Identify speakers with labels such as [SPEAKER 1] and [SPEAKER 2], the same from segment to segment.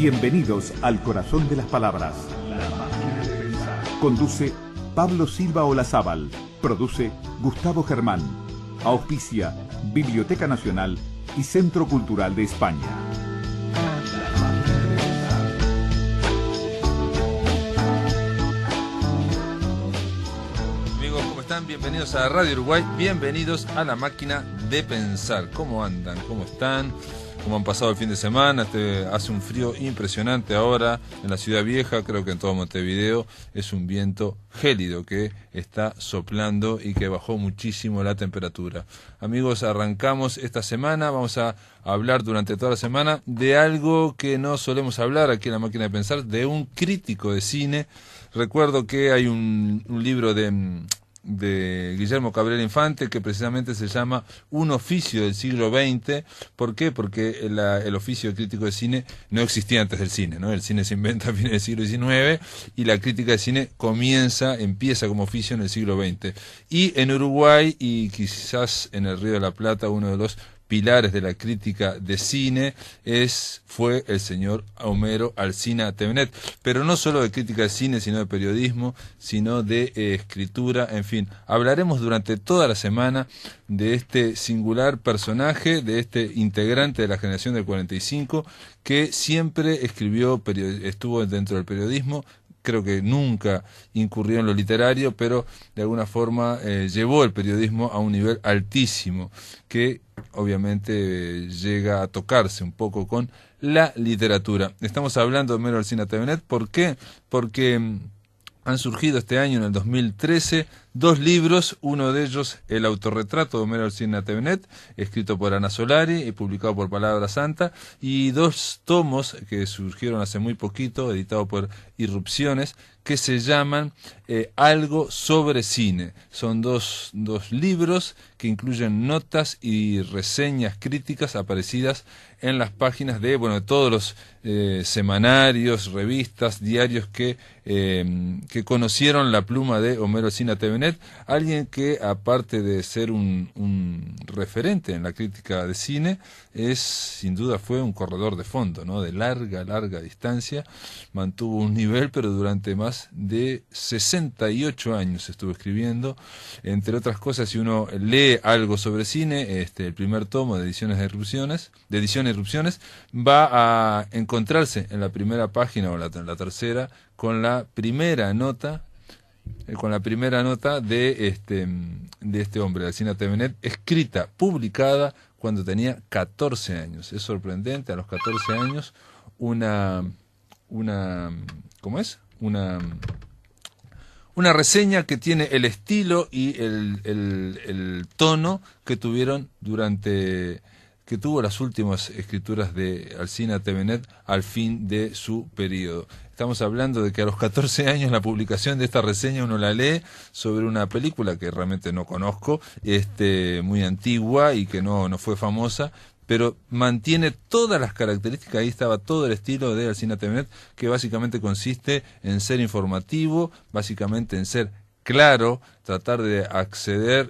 [SPEAKER 1] Bienvenidos al corazón de las palabras. La máquina de pensar. Conduce Pablo Silva Olazábal. Produce Gustavo Germán. Auspicia Biblioteca Nacional y Centro Cultural de España.
[SPEAKER 2] Amigos, ¿cómo están? Bienvenidos a Radio Uruguay, bienvenidos a la máquina de pensar. ¿Cómo andan? ¿Cómo están? ¿Cómo han pasado el fin de semana? Hace un frío impresionante ahora en la Ciudad Vieja, creo que en todo Montevideo es un viento gélido que está soplando y que bajó muchísimo la temperatura. Amigos, arrancamos esta semana, vamos a hablar durante toda la semana de algo que no solemos hablar aquí en la máquina de pensar, de un crítico de cine. Recuerdo que hay un libro de Guillermo Cabrera Infante que precisamente se llama Un oficio del siglo XX. ¿Por qué? Porque el oficio de crítico de cine no existía antes del cine, ¿no? El cine se inventa a fines del siglo XIX y la crítica de cine empieza como oficio en el siglo XX. Y en Uruguay y quizás en el Río de la Plata, uno de los pilares de la crítica de cine fue el señor Homero Alsina Tevenet, pero no solo de crítica de cine, sino de periodismo, sino de escritura, en fin. Hablaremos durante toda la semana de este singular personaje, de este integrante de la generación del 45, que siempre estuvo dentro del periodismo. Creo que nunca incurrió en lo literario, pero de alguna forma llevó el periodismo a un nivel altísimo, que obviamente llega a tocarse un poco con la literatura. Estamos hablando de Homero Alsina Tevenet. ¿Por qué? Porque han surgido este año, en el 2013, dos libros, uno de ellos El autorretrato de Homero Alsina Tevenet, escrito por Ana Solari y publicado por Palabra Santa, y dos tomos que surgieron hace muy poquito, editado por Irrupciones, que se llaman Algo sobre cine. Son dos libros que incluyen notas y reseñas críticas aparecidas en las páginas de todos los semanarios, revistas, diarios que conocieron la pluma de Homero Alsina Tevenet, alguien que, aparte de ser un referente en la crítica de cine, sin duda fue un corredor de fondo, ¿no? De larga distancia, mantuvo un nivel, pero durante más de 68 años estuvo escribiendo. Entre otras cosas, si uno lee Algo sobre cine, el primer tomo de Ediciones Irrupciones, va a encontrarse en la primera página o en la tercera con la primera nota de este hombre, Alsina Tevenet, escrita, publicada cuando tenía 14 años. Es sorprendente, a los 14 años, una reseña que tiene el estilo y el tono que tuvo las últimas escrituras de Alsina Tevenet al fin de su periodo. Estamos hablando de que a los 14 años la publicación de esta reseña uno la lee sobre una película que realmente no conozco, muy antigua y que no fue famosa, pero mantiene todas las características. Ahí estaba todo el estilo de Alsina Tevenet, que básicamente consiste en ser informativo, básicamente en ser claro, tratar de acceder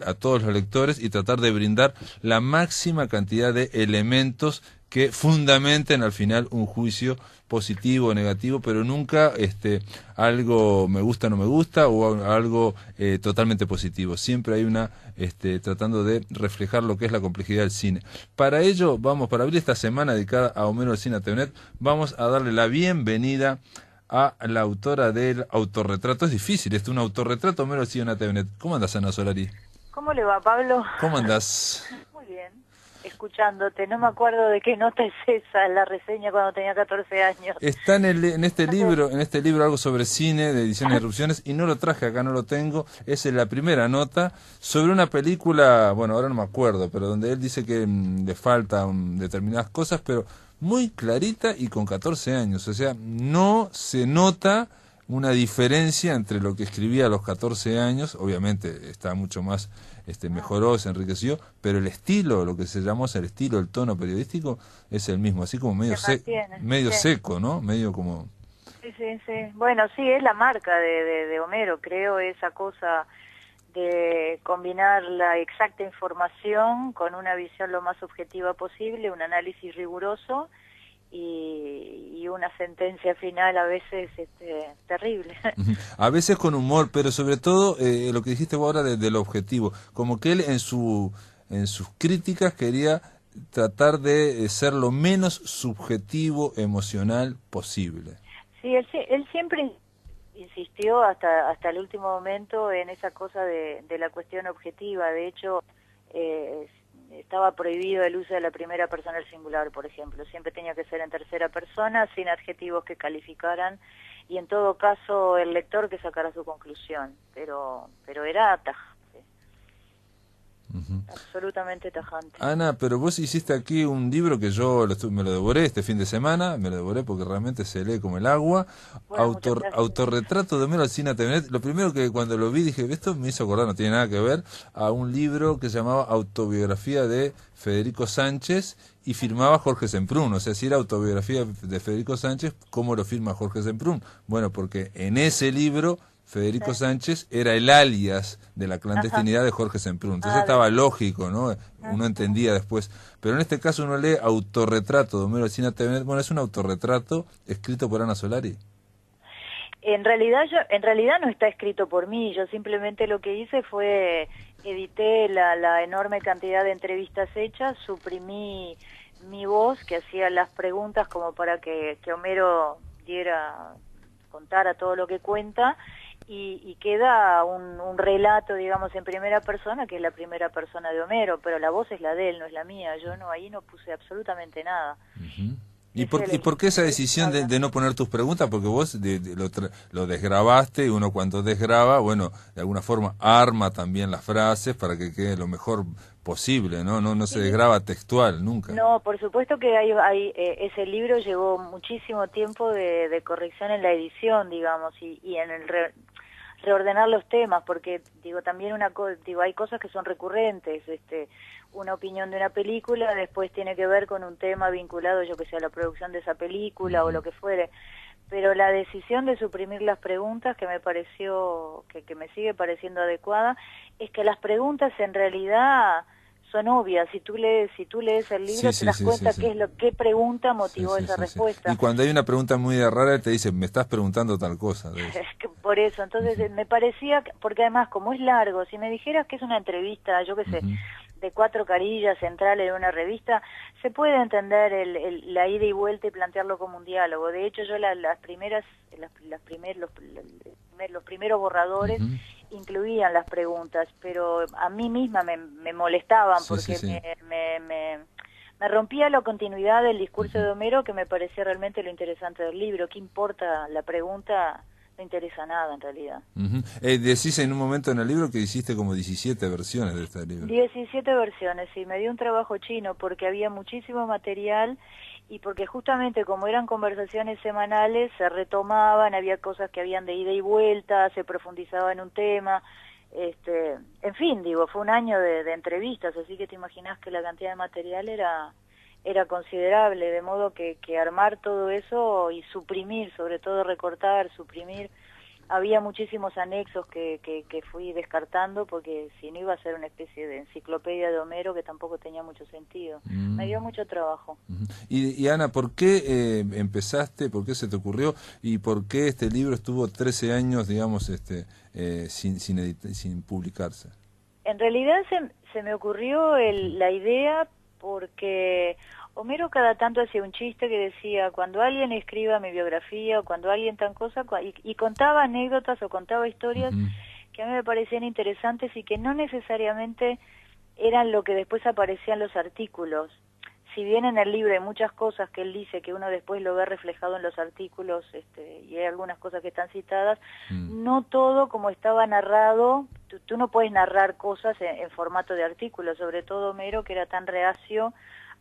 [SPEAKER 2] a todos los lectores y tratar de brindar la máxima cantidad de elementos que fundamenten al final un juicio positivo o negativo, pero nunca algo me gusta, no me gusta, o algo totalmente positivo. Siempre hay tratando de reflejar lo que es la complejidad del cine. Para ello, para abrir esta semana dedicada a Homero Alsina Tevenet, vamos a darle la bienvenida a la autora del autorretrato. Es difícil, un autorretrato, Homero Alsina Tevenet. ¿Cómo andas, Ana Solari?
[SPEAKER 3] ¿Cómo le va, Pablo?
[SPEAKER 2] ¿Cómo andás?
[SPEAKER 3] Muy bien, escuchándote. No me acuerdo de qué nota es esa, la reseña cuando tenía 14 años.
[SPEAKER 2] Está en este libro Algo sobre cine, de Ediciones Irrupciones, y no lo traje acá, no lo tengo. Es la primera nota sobre una película, ahora no me acuerdo, pero donde él dice que le faltan determinadas cosas, pero muy clarita y con 14 años. O sea, no se nota una diferencia entre lo que escribía a los 14 años. Obviamente está mucho más, mejoró, se enriqueció, pero el estilo, lo que se llamó el estilo, el tono periodístico, es el mismo, así como medio seco, ¿no? Medio como...
[SPEAKER 3] Sí. Bueno, sí, es la marca de Homero, creo, esa cosa de combinar la exacta información con una visión lo más objetiva posible, un análisis riguroso y una sentencia final a veces terrible.
[SPEAKER 2] A veces con humor, pero sobre todo lo que dijiste vos ahora del objetivo, como que él en sus críticas quería tratar de ser lo menos subjetivo, emocional posible.
[SPEAKER 3] Sí, él siempre insistió hasta el último momento en esa cosa de la cuestión objetiva. De hecho, estaba prohibido el uso de la primera persona del singular, por ejemplo. Siempre tenía que ser en tercera persona, sin adjetivos que calificaran, y en todo caso el lector que sacara su conclusión. Pero era tajante. Absolutamente tajante.
[SPEAKER 2] Ana, pero vos hiciste aquí un libro que yo me lo devoré este fin de semana, me lo devoré porque realmente se lee como el agua.
[SPEAKER 3] Bueno,
[SPEAKER 2] Autorretrato de Homero Alsina Tevenet. Lo primero que cuando lo vi dije, esto me hizo acordar, no tiene nada que ver, a un libro que se llamaba Autobiografía de Federico Sánchez y firmaba Jorge Semprún. O sea, si era autobiografía de Federico Sánchez, ¿cómo lo firma Jorge Semprún? Bueno, porque en ese libro Federico Sánchez era el alias de la clandestinidad de Jorge Semprún. Entonces estaba lógico, ¿no? Uno entendía después. Pero en este caso uno lee Autorretrato de Homero Alsina Tevenet. Bueno, es un autorretrato escrito por Ana Solari.
[SPEAKER 3] En realidad no está escrito por mí. Yo simplemente lo que hice fue edité la enorme cantidad de entrevistas hechas, suprimí mi voz que hacía las preguntas como para que Homero contara todo lo que cuenta. Y queda un relato, digamos, en primera persona, que es la primera persona de Homero, pero la voz es la de él, no es la mía. Yo ahí no puse absolutamente nada.
[SPEAKER 2] ¿Y por qué esa decisión de no poner tus preguntas? Porque vos lo desgrabaste y uno cuando desgraba, bueno, de alguna forma arma también las frases para que quede lo mejor posible, ¿no? No se desgraba textual, nunca.
[SPEAKER 3] No, por supuesto que ese libro llevó muchísimo tiempo de corrección en la edición, digamos, y en el reordenar los temas, porque también hay cosas que son recurrentes, una opinión de una película después tiene que ver con un tema vinculado, yo que sé, a la producción de esa película o lo que fuere, pero la decisión de suprimir las preguntas, que me pareció, que me sigue pareciendo adecuada, es que las preguntas en realidad son obvias. Si tú lees el libro te das cuenta qué pregunta motivó esa respuesta.
[SPEAKER 2] Y cuando hay una pregunta muy rara te dicen, me estás preguntando tal cosa.
[SPEAKER 3] Por eso, entonces me parecía, porque además como es largo, si me dijeras que es una entrevista, yo qué sé, de 4 carillas centrales de una revista, se puede entender la ida y vuelta y plantearlo como un diálogo. De hecho, yo los primeros borradores incluían las preguntas, pero a mí misma me molestaban porque me rompía la continuidad del discurso de Homero, que me parecía realmente lo interesante del libro. ¿Qué importa la pregunta? No interesa nada en realidad.
[SPEAKER 2] Decís en un momento en el libro que hiciste como 17 versiones de este libro.
[SPEAKER 3] 17 versiones, sí, me dio un trabajo chino porque había muchísimo material y porque justamente como eran conversaciones semanales se retomaban, había cosas que habían de ida y vuelta, se profundizaba en un tema, en fin, fue un año de entrevistas, así que te imaginás que la cantidad de material era considerable, de modo que armar todo eso y suprimir, sobre todo recortar, suprimir, había muchísimos anexos que fui descartando porque si no iba a ser una especie de enciclopedia de Homero que tampoco tenía mucho sentido. Me dio mucho trabajo.
[SPEAKER 2] Y Ana, ¿por qué empezaste, por qué se te ocurrió y por qué este libro estuvo 13 años, digamos, sin publicarse?
[SPEAKER 3] En realidad se me ocurrió la idea porque Homero cada tanto hacía un chiste que decía, cuando alguien escriba mi biografía o cuando alguien tan cosa, y contaba anécdotas o contaba historias que a mí me parecían interesantes y que no necesariamente eran lo que después aparecía en los artículos. Si bien en el libro hay muchas cosas que él dice que uno después lo ve reflejado en los artículos, y hay algunas cosas que están citadas, no todo como estaba narrado, tú no puedes narrar cosas en formato de artículo, sobre todo Homero, que era tan reacio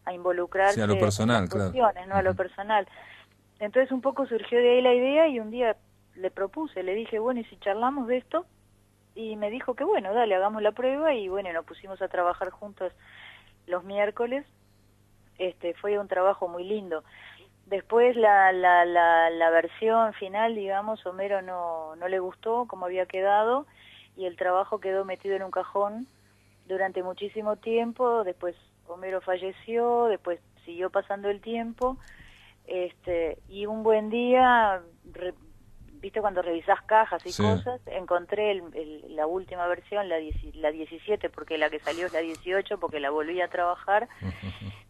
[SPEAKER 3] a involucrarse
[SPEAKER 2] a lo personal,
[SPEAKER 3] en las cuestiones, ¿no? A lo personal. Entonces un poco surgió de ahí la idea y un día le propuse, le dije, bueno, ¿y si charlamos de esto? Y me dijo que bueno, dale, hagamos la prueba y bueno, nos pusimos a trabajar juntos los miércoles. Fue un trabajo muy lindo. Después la versión final, digamos, Homero no le gustó como había quedado y el trabajo quedó metido en un cajón durante muchísimo tiempo. Después Homero falleció, después siguió pasando el tiempo. Y un buen día, viste cuando revisás cajas y
[SPEAKER 2] Sí.
[SPEAKER 3] cosas, encontré la última versión, la 17, porque la que salió es la 18, porque la volví a trabajar.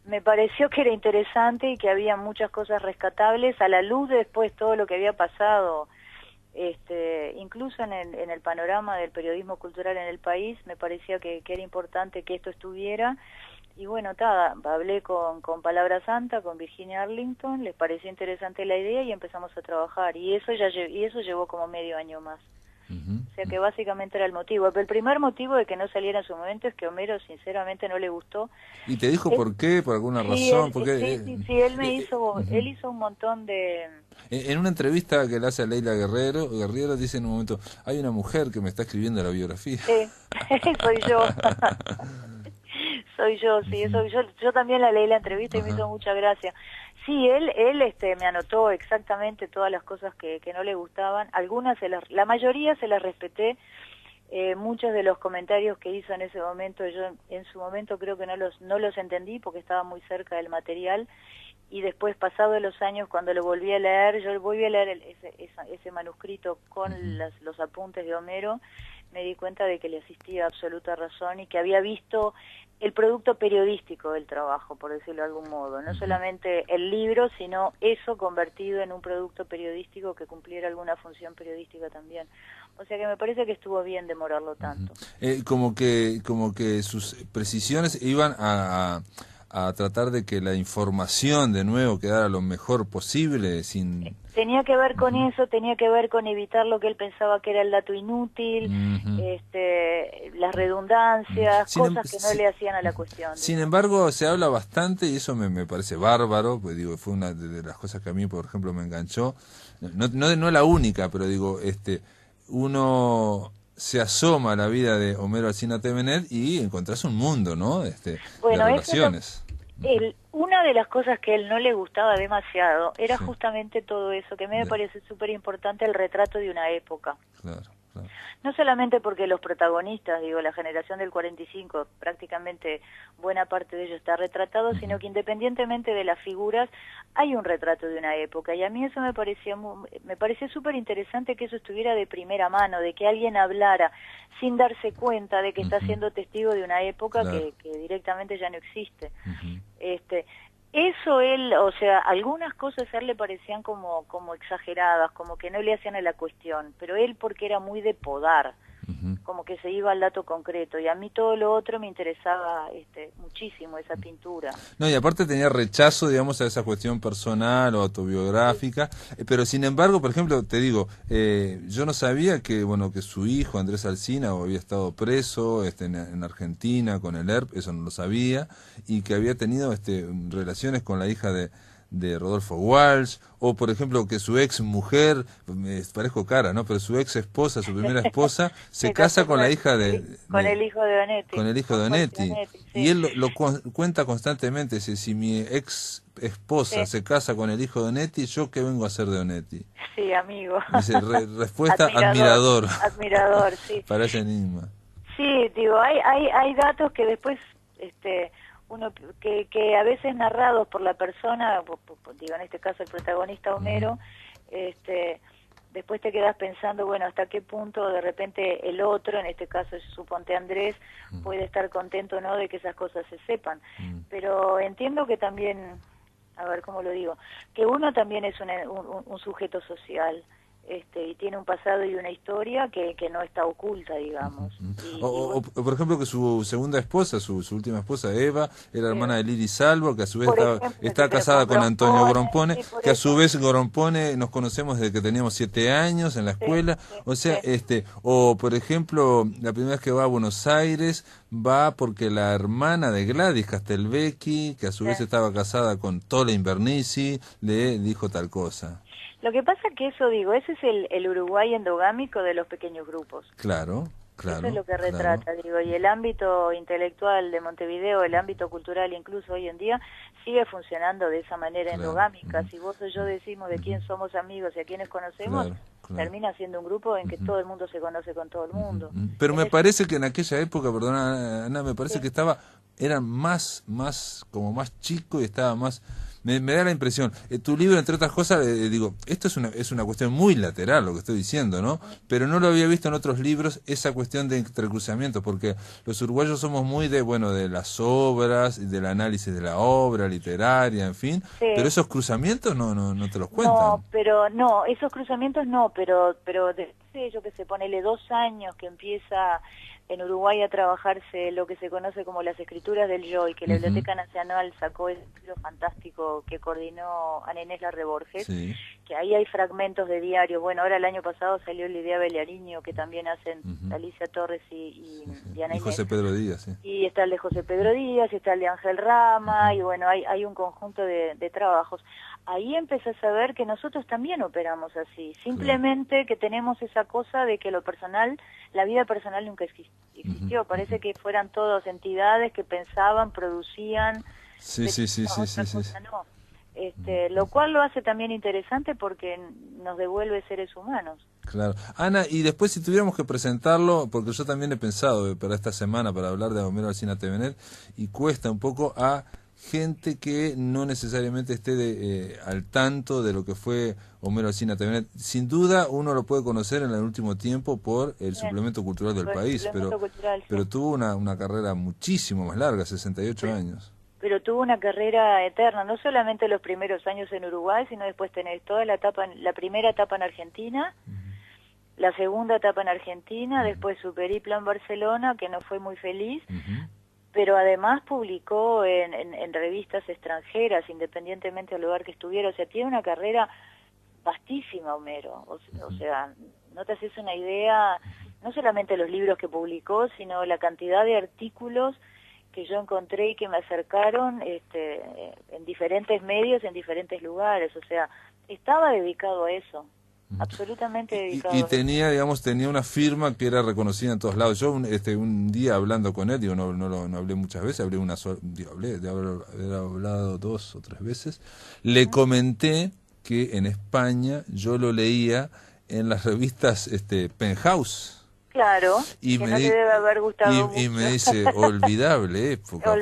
[SPEAKER 3] Me pareció que era interesante y que había muchas cosas rescatables a la luz de después todo lo que había pasado, incluso en el panorama del periodismo cultural en el país. Me parecía que era importante que esto estuviera. Y bueno, hablé con Palabra Santa, con Virginia Arlington, les pareció interesante la idea y empezamos a trabajar. Y eso llevó como medio año más. O sea que básicamente era el motivo. Pero el primer motivo de que no saliera en su momento es que a Homero sinceramente no le gustó.
[SPEAKER 2] ¿Y te dijo por qué? ¿Por alguna
[SPEAKER 3] Sí,
[SPEAKER 2] razón? Porque,
[SPEAKER 3] sí, él hizo un montón de...
[SPEAKER 2] En una entrevista que le hace a Leila Guerrero dice en un momento, hay una mujer que me está escribiendo la biografía.
[SPEAKER 3] Sí, soy yo. Soy yo, sí, yo también la leí la entrevista y me hizo mucha gracia. Sí, él me anotó exactamente todas las cosas que no le gustaban. La mayoría se las respeté. Muchos de los comentarios que hizo en ese momento, yo en su momento creo que no los entendí porque estaba muy cerca del material. Y después, pasados los años, cuando lo volví a leer, ese manuscrito con los apuntes de Homero, me di cuenta de que le asistía absoluta razón y que había visto el producto periodístico del trabajo, por decirlo de algún modo. No solamente el libro, sino eso convertido en un producto periodístico que cumpliera alguna función periodística también. O sea que me parece que estuvo bien demorarlo tanto.
[SPEAKER 2] Como que sus precisiones iban a tratar de que la información de nuevo quedara lo mejor posible sin...
[SPEAKER 3] Tenía que ver con eso, tenía que ver con evitar lo que él pensaba que era el dato inútil, las redundancias, cosas que no le hacían a la cuestión.
[SPEAKER 2] Sin embargo, se habla bastante, y eso me parece bárbaro, pues digo, fue una de las cosas que a mí, por ejemplo, me enganchó, no la única, pero digo, uno se asoma a la vida de Homero Alsina Tevenet y encontrás un mundo, ¿no?
[SPEAKER 3] Bueno,
[SPEAKER 2] de relaciones.
[SPEAKER 3] Una de las cosas que a él no le gustaba demasiado era justamente todo eso, que a mí me parece súper importante, el retrato de una época.
[SPEAKER 2] Claro.
[SPEAKER 3] No solamente porque los protagonistas, la generación del 45, prácticamente buena parte de ellos está retratado, sino que independientemente de las figuras, hay un retrato de una época. Y a mí eso me pareció súper interesante que eso estuviera de primera mano, de que alguien hablara sin darse cuenta de que está siendo testigo de una época que directamente ya no existe. Eso algunas cosas a él le parecían como exageradas, como que no le hacían a la cuestión, pero él porque era muy de podar, como que se iba al dato concreto, y a mí todo lo otro me interesaba muchísimo, esa pintura.
[SPEAKER 2] No, y aparte tenía rechazo, digamos, a esa cuestión personal o autobiográfica, pero sin embargo, por ejemplo, te digo, yo no sabía que su hijo, Andrés Alsina, había estado preso en Argentina con el ERP, eso no lo sabía, y que había tenido relaciones con la hija de Rodolfo Walsh, o por ejemplo que su ex mujer, parezco cara, ¿no? Pero su ex esposa, su primera esposa, se casa con la hija
[SPEAKER 3] con el hijo de Onetti.
[SPEAKER 2] Con el hijo de Onetti. Sí. Y él lo cuenta constantemente, dice, si mi ex esposa se casa con el hijo de Onetti, ¿yo qué vengo a hacer de Onetti?
[SPEAKER 3] Sí, amigo.
[SPEAKER 2] Dice, respuesta admirador.
[SPEAKER 3] Admirador, sí.
[SPEAKER 2] Para ese enigma.
[SPEAKER 3] Sí, digo, hay datos que después... uno que a veces narrados por la persona, digo en este caso el protagonista Homero, después te quedas pensando, bueno, hasta qué punto de repente el otro, en este caso suponte Andrés, puede estar contento o no de que esas cosas se sepan. Pero entiendo que también, a ver cómo lo digo, que uno también es un sujeto social. Y tiene un pasado y una historia que no está oculta, digamos.
[SPEAKER 2] O por ejemplo que su segunda esposa, su última esposa, Eva, era hermana de Lili Salvo, que a su vez está casada con Antonio Grompone, que a su vez Grompone nos conocemos desde que teníamos 7 años en la escuela. O sea, o por ejemplo, la primera vez que va a Buenos Aires, va porque la hermana de Gladys Castelvecchi, que a su vez estaba casada con Tola Invernizzi, le dijo tal cosa.
[SPEAKER 3] Lo que pasa que ese es el Uruguay endogámico de los pequeños grupos.
[SPEAKER 2] Claro.
[SPEAKER 3] Eso es lo que retrata, y el ámbito intelectual de Montevideo, el ámbito cultural incluso hoy en día, sigue funcionando de esa manera endogámica. Si vos o yo decimos de quién somos amigos y a quiénes conocemos, termina siendo un grupo en que todo el mundo se conoce con todo el mundo.
[SPEAKER 2] Pero me parece que en aquella época, perdona Ana, me parece que estaba era más chico y estaba más... Me da la impresión, tu libro, entre otras cosas, digo, esto es una cuestión muy lateral lo que estoy diciendo, ¿no? Pero no lo había visto en otros libros, esa cuestión de entrecruzamiento, porque los uruguayos somos muy de las obras, del análisis de la obra literaria, en fin,
[SPEAKER 3] Sí.
[SPEAKER 2] pero esos cruzamientos no te los cuentan.
[SPEAKER 3] No, esos cruzamientos no, pero desde, yo que sé, ponele 2 años que empieza en Uruguay a trabajarse lo que se conoce como las escrituras del Joy, que la Biblioteca Nacional sacó ese libro fantástico que coordinó Ana Inés Larre Borges,
[SPEAKER 2] Sí.
[SPEAKER 3] que ahí hay fragmentos de diarios. Bueno, ahora el año pasado salió el Idea Beliariño, que también hacen Alicia Torres y Ana Inés.
[SPEAKER 2] Y José Pedro Díaz, sí.
[SPEAKER 3] Y está el de José Pedro Díaz, y está el de Ángel Rama, y bueno, hay un conjunto de trabajos. Ahí empecé a saber que nosotros también operamos así, simplemente que tenemos esa cosa de que lo personal, la vida personal nunca existió, parece que fueran todas entidades que pensaban, producían,
[SPEAKER 2] Sí.
[SPEAKER 3] no. Lo cual lo hace también interesante porque nos devuelve seres humanos.
[SPEAKER 2] Claro. Ana, y después si tuviéramos que presentarlo, porque yo también he pensado para esta semana, para hablar de Homero Alsina Tevenet, y cuesta un poco a gente que no necesariamente esté al tanto de lo que fue Homero Alsina Tevenet. Sin duda uno lo puede conocer en el último tiempo por el suplemento cultural del país, pero tuvo una carrera muchísimo más larga, 68 años.
[SPEAKER 3] Pero tuvo una carrera eterna, no solamente los primeros años en Uruguay, sino después tenés toda la primera etapa en Argentina, la segunda etapa en Argentina, después su periplo en Barcelona, que no fue muy feliz, pero además publicó en revistas extranjeras, independientemente del lugar que estuviera. O sea, tiene una carrera vastísima, Homero. O sea, no te haces una idea, no solamente los libros que publicó, sino la cantidad de artículos que yo encontré y que me acercaron en diferentes medios, en diferentes lugares. O sea, estaba dedicado a eso. Absolutamente dedicado.
[SPEAKER 2] Y tenía, digamos, una firma que era reconocida en todos lados. Yo un día hablando con él, digo, no hablé muchas veces, hablé una sola, de haber hablado 2 o 3 veces, le comenté que en España yo lo leía en las revistas
[SPEAKER 3] Claro,
[SPEAKER 2] y
[SPEAKER 3] que
[SPEAKER 2] me
[SPEAKER 3] no te debe haber gustado mucho.
[SPEAKER 2] Y me dice, olvidable época,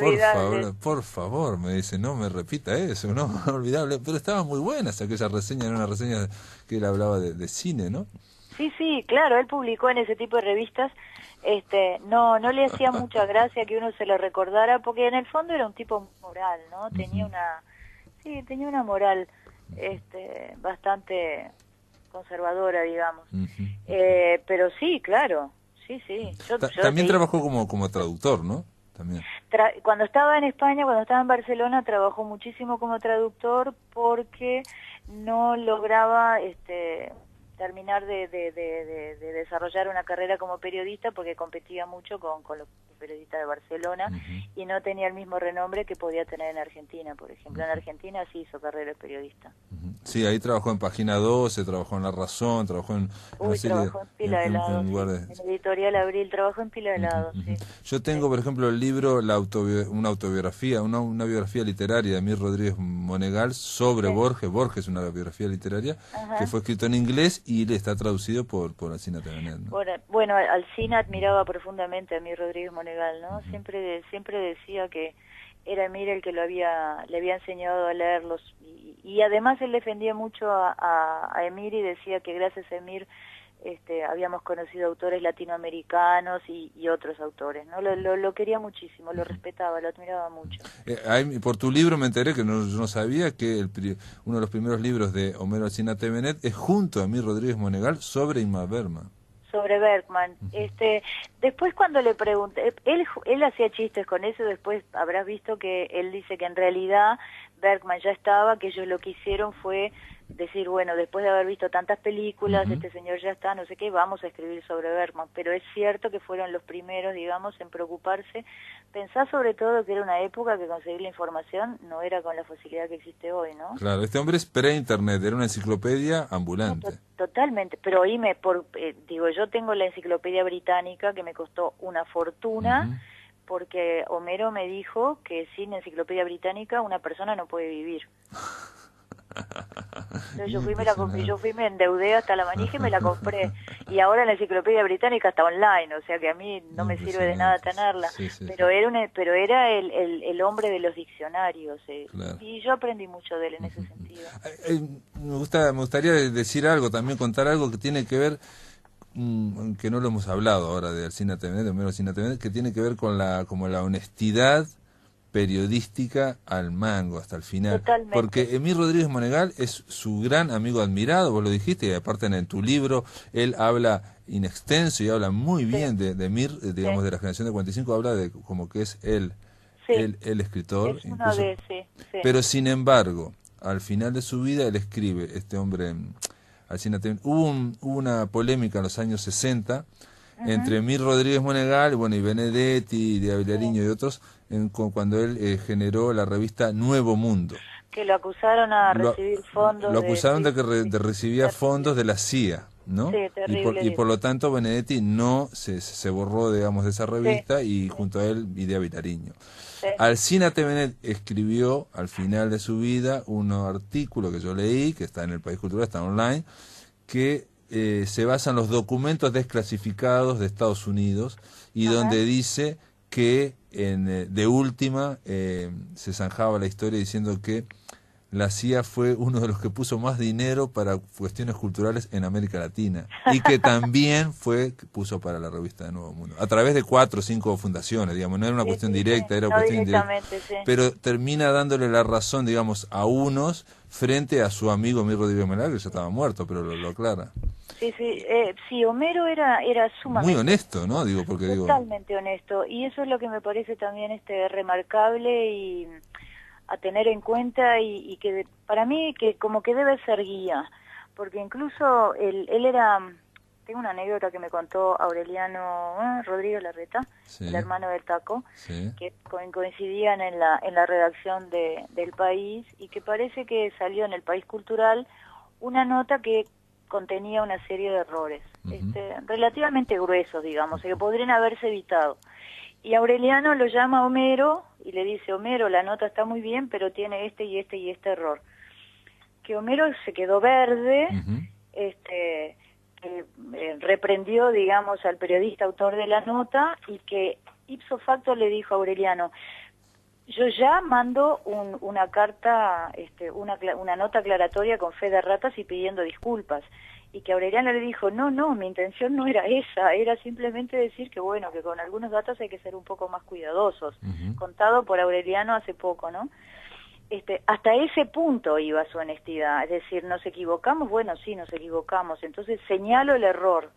[SPEAKER 2] por favor, me dice, no me repita eso, no, olvidable, pero estaba muy buena aquella reseña, era una reseña que él hablaba de cine, ¿no?
[SPEAKER 3] Sí, claro, él publicó en ese tipo de revistas, no le hacía mucha gracia que uno se lo recordara, porque en el fondo era un tipo moral, ¿no? Tenía una moral, bastante conservadora, digamos. Pero sí, claro, sí. Yo
[SPEAKER 2] también trabajó como traductor, ¿no? También.
[SPEAKER 3] Cuando estaba en España, cuando estaba en Barcelona, trabajó muchísimo como traductor porque no lograba terminar de desarrollar una carrera como periodista, porque competía mucho con los periodistas de Barcelona y no tenía el mismo renombre que podía tener en Argentina, por ejemplo. En Argentina sí hizo carrera de periodista.
[SPEAKER 2] Sí, ahí trabajó en Página 12, trabajó en La Razón, trabajó en una serie
[SPEAKER 3] trabajó en Pila de Helados, en Editorial Abril, trabajó en Pila de Helados, sí.
[SPEAKER 2] Yo tengo, por ejemplo, el libro, una autobiografía, una biografía literaria de Emir Rodríguez Monegal sobre Borges. Borges es una biografía literaria que fue escrito en inglés y está traducido por Alsina Tevenet, ¿no?
[SPEAKER 3] Bueno, Alsina admiraba profundamente a Emir Rodríguez Monegal, ¿no? Siempre decía que era Emir el que le había enseñado a leerlos, y además él defendía mucho a Emir y decía que gracias a Emir habíamos conocido autores latinoamericanos y otros autores, ¿no? Lo quería muchísimo, lo respetaba, lo admiraba mucho.
[SPEAKER 2] Por tu libro me enteré, que yo no sabía, que uno de los primeros libros de Homero Alsina Tevenet es junto a Emir Rodríguez Monegal sobre Ingmar Bergman.
[SPEAKER 3] Sobre Bergman. Después cuando le pregunté, él hacía chistes con eso, después habrás visto que él dice que en realidad Bergman ya estaba, que ellos lo que hicieron fue decir, bueno, después de haber visto tantas películas, este señor ya está, no sé qué, vamos a escribir sobre Bergman. Pero es cierto que fueron los primeros, digamos, en preocuparse. Pensá sobre todo que era una época que conseguir la información no era con la facilidad que existe hoy, ¿no?
[SPEAKER 2] Claro, este hombre es pre-internet, era una enciclopedia ambulante.
[SPEAKER 3] No, totalmente, pero oíme, yo tengo la enciclopedia británica que me costó una fortuna, porque Homero me dijo que sin enciclopedia británica una persona no puede vivir. Entonces yo fui, me endeudé hasta la manija y me la compré. Y ahora en la Enciclopedia Británica está online, o sea que a mí no me sirve de nada tenerla.
[SPEAKER 2] Sí, sí,
[SPEAKER 3] pero era el hombre de los diccionarios.
[SPEAKER 2] Claro.
[SPEAKER 3] Y yo aprendí mucho de él en ese sentido.
[SPEAKER 2] Me gustaría decir algo, también contar algo que tiene que ver, que no lo hemos hablado ahora de Alcina Tevenet, de Homero Alcina Tevenet, que tiene que ver con la honestidad periodística al mango, hasta el final.
[SPEAKER 3] Totalmente.
[SPEAKER 2] Porque Emir Rodríguez Monegal es su gran amigo admirado, vos lo dijiste, y aparte en tu libro él habla in extenso y habla muy bien de Emir, digamos, de la generación de 45, habla de como que es el escritor.
[SPEAKER 3] Es uno de, sí.
[SPEAKER 2] Pero sin embargo, al final de su vida él escribe, este hombre, Alcina Tevenet, hubo una polémica en los años 60 entre Emir Rodríguez Monegal, y Benedetti, de Vilariño y otros, cuando él generó la revista Nuevo Mundo.
[SPEAKER 3] Que lo acusaron a recibir fondos.
[SPEAKER 2] Lo acusaron de recibir fondos de la CIA, ¿no?
[SPEAKER 3] Sí, terrible.
[SPEAKER 2] Y por lo tanto Benedetti no se borró, digamos, de esa revista, y junto a él Idea Vilariño. Sí. Alcina Tevenet escribió al final de su vida un artículo que yo leí, que está en El País Cultural, está online, que se basa en los documentos desclasificados de Estados Unidos y donde dice que de última se zanjaba la historia diciendo que la CIA fue uno de los que puso más dinero para cuestiones culturales en América Latina y que también puso para la revista de Nuevo Mundo, a través de 4 o 5 fundaciones, digamos, no era una cuestión directa, era cuestión indirecta, pero termina dándole la razón, digamos, a unos frente a su amigo Emir Rodríguez Monegal, que ya estaba muerto, pero lo aclara.
[SPEAKER 3] Sí, Homero era sumamente...
[SPEAKER 2] Muy honesto, ¿no?
[SPEAKER 3] Totalmente honesto, y eso es lo que me parece también remarcable y a tener en cuenta, y que para mí que como que debe ser guía, porque incluso él era... Tengo una anécdota que me contó Aureliano Rodríguez Larreta, el hermano del Taco, que coincidían en la redacción del País, y que parece que salió en el País Cultural una nota que contenía una serie de errores, relativamente gruesos, digamos, que podrían haberse evitado. Y Aureliano lo llama a Homero y le dice: Homero, la nota está muy bien, pero tiene este y este error. Que Homero se quedó verde, reprendió, digamos, al periodista autor de la nota, y que ipso facto le dijo a Aureliano: yo ya mando una carta, una nota aclaratoria con fe de ratas y pidiendo disculpas. Y que Aureliano le dijo: no, mi intención no era esa, era simplemente decir que bueno, que con algunos datos hay que ser un poco más cuidadosos. Contado por Aureliano hace poco, ¿no? Hasta ese punto iba su honestidad, es decir, ¿nos equivocamos? Bueno, sí, nos equivocamos, entonces señalo el error,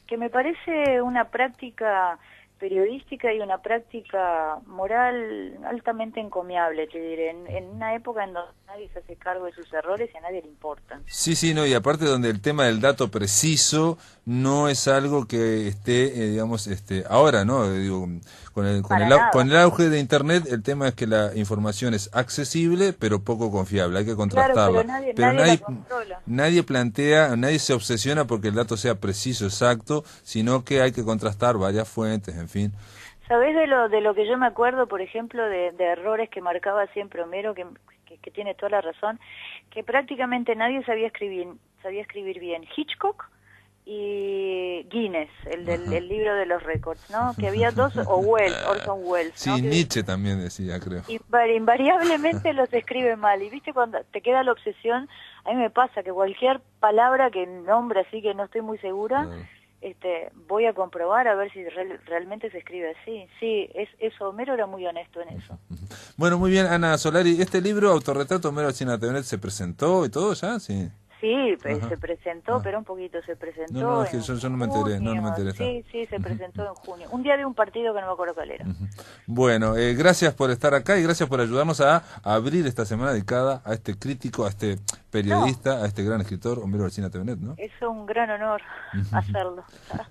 [SPEAKER 3] que me parece una práctica periodística y una práctica moral altamente encomiable, te diré, en una época en donde nadie se hace cargo de sus errores y a nadie le importan.
[SPEAKER 2] Sí, no, y aparte donde el tema del dato preciso no es algo que esté, digamos, ahora, ¿no? Digo, con el auge de Internet, el tema es que la información es accesible, pero poco confiable, hay que contrastarla.
[SPEAKER 3] Claro, pero nadie la controla.
[SPEAKER 2] Nadie se obsesiona porque el dato sea preciso, exacto, sino que hay que contrastar varias fuentes, en fin.
[SPEAKER 3] ¿Sabés de lo que yo me acuerdo, por ejemplo, de errores que marcaba siempre Homero, que tiene toda la razón, que prácticamente nadie sabía escribir bien? Hitchcock y Guinness, el libro de los récords, ¿no? Que había dos, o Orson Welles, ¿no?
[SPEAKER 2] Sí, Nietzsche también decía, creo.
[SPEAKER 3] Invariablemente los escribe mal, y viste cuando te queda la obsesión. A mí me pasa que cualquier palabra que nombra así que no estoy muy segura, voy a comprobar a ver si realmente se escribe así. Sí, eso, Homero era muy honesto en eso.
[SPEAKER 2] Bueno, muy bien, Ana Solari, este libro, Autorretrato Homero Alcina Tevenet, ¿se presentó y todo ya? Sí.
[SPEAKER 3] Sí, se presentó, pero un poquito se presentó.
[SPEAKER 2] No, es que yo no me enteré, no me enteré.
[SPEAKER 3] Sí, se presentó en junio. Un día de un partido que no me acuerdo cuál era.
[SPEAKER 2] Bueno, gracias por estar acá y gracias por ayudarnos a abrir esta semana dedicada a este crítico, a este periodista, a este gran escritor, Homero Alcina Tevenet, ¿no?
[SPEAKER 3] Es un gran honor hacerlo.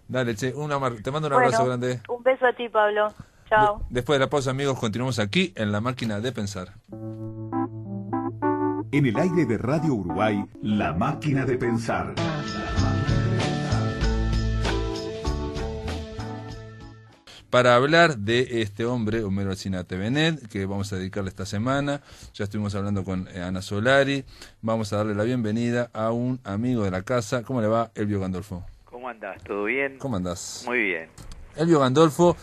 [SPEAKER 2] Dale, te mando un abrazo grande.
[SPEAKER 3] Un beso a ti, Pablo. Chao.
[SPEAKER 2] Después de la pausa, amigos, continuamos aquí en La Máquina de Pensar.
[SPEAKER 1] En el aire de Radio Uruguay, La Máquina de Pensar.
[SPEAKER 2] para hablar de este hombre, Homero Alsina Tevenet, que vamos a dedicarle esta semana. Ya estuvimos hablando con Ana Solari. Vamos a darle la bienvenida a un amigo de la casa. ¿Cómo le va, Elvio Gandolfo?
[SPEAKER 4] ¿Cómo andás? ¿Todo bien?
[SPEAKER 2] ¿Cómo andás?
[SPEAKER 4] Muy bien.
[SPEAKER 2] Elvio Gandolfo,